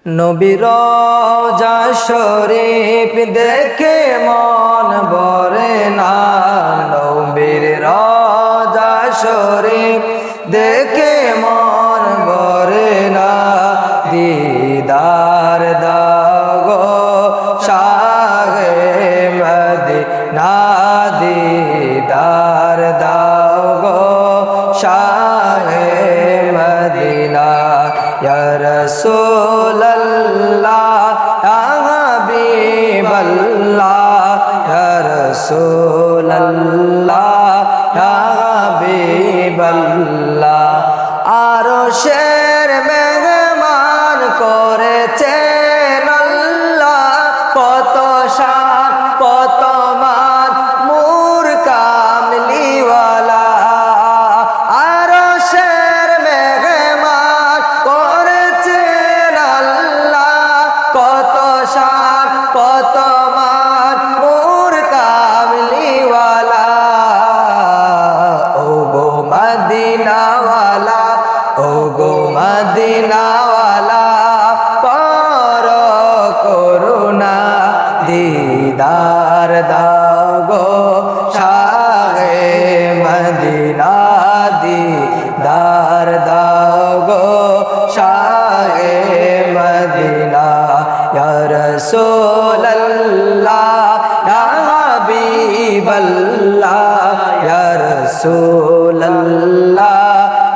নবীর রওজা শরীফ দেখে মন ভরে না, নবীর রওজা শরীফ দেখে মন ভরে না। দিদার দাও গো শাহে মদিনা, দিদার দাও গো শাহে মদিনা। ইয়া রাসূলুল্লাহ ইয়া হাবিবাল্লাহ, ইয়া রাসূলুল্লাহ ইয়া হাবিবাল্লাহ। আরশের মেহমান করেছেন আল্লাহ, কত শান কত মান নূর কামলিওয়ালা। আরশের মেহমান করেছেন আল্লাহ, কত শান কত মান নূর কামলিওয়ালা। ও গো মদিনাওয়ালা, ও গো মদিনাওয়ালা, পর করুণা দিদার দাও গো শাহে মদিনা, দিদার দাও গো শাহে মদিনা। ইয়া রাসূলুল্লাহ ইয়া হাবিবাল্লাহ, ইয়া রাসূলুল্লাহ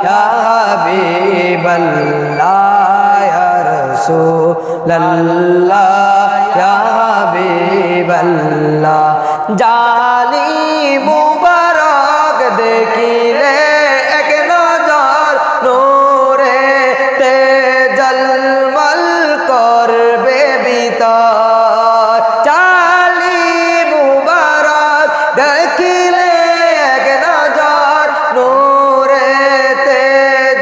ইয়া হাবিবাল্লাহ, ইয়া রাসূলুল্লাহ ইয়া হাবিবাল্লাহ। জালি মুবারক দেখিলে এক নজর নূরে তে জলমল করবে ভিতর। জালি মুবারক দেখিলে এক নজর নূরে তে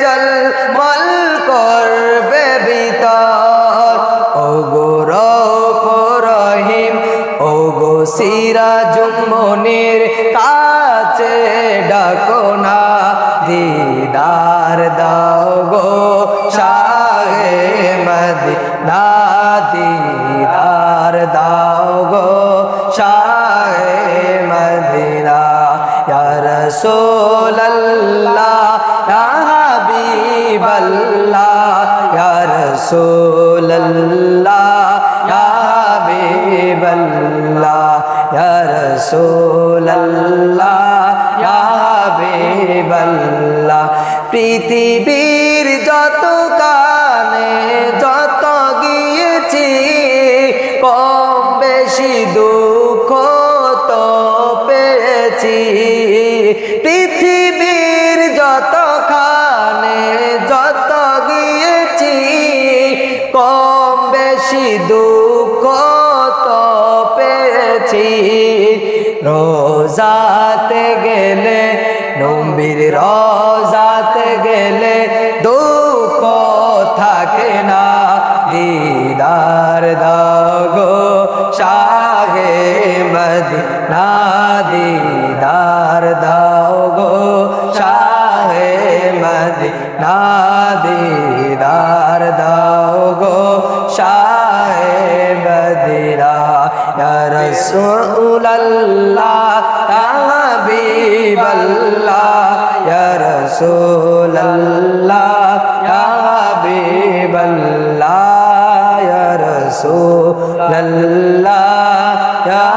জলমল করবে ভিতর। ও গো রউফ রহিম, ও গো সিরাজুল মুনির, কাছে ডাকো না দিদার দাও গো শাহে মদিনা, দিদার দাও গো শাহে মদিনা। ইয়া রাসূলুল্লাহ ইয়া হাবিবাল্লাহ, ইয়া রাসূলুল্লাহ ইয়া হাবিবাল্লাহ, ইয়া রাসূলুল্লাহ ইয়া হাবিবাল্লাহ। পৃথিবীর যত কানে যত গিয়েছি, কম বেশি দুঃখ তো পেয়েছি। পৃথিবীর যত খানে যত গিয়েছি, কম বেশি দুঃখ তো পেয়েছি। রোজাতে গেলে, নবীর রওজাতে গেলে দুঃখ থাকে না। দিদার দাও গো শাহে মদিনা, দিদার দাও গো শাহে মদিনা, দিদার দাও গো শাহে মদিনা। ইয়া রাসূলুল্লাহ ইয়া হাবিবাল্লাহ, ইয়া রাসূলুল্লাহ ইয়া হাবিবাল্লাহ, ইয়া রাসূলুল্লাহ ইয়া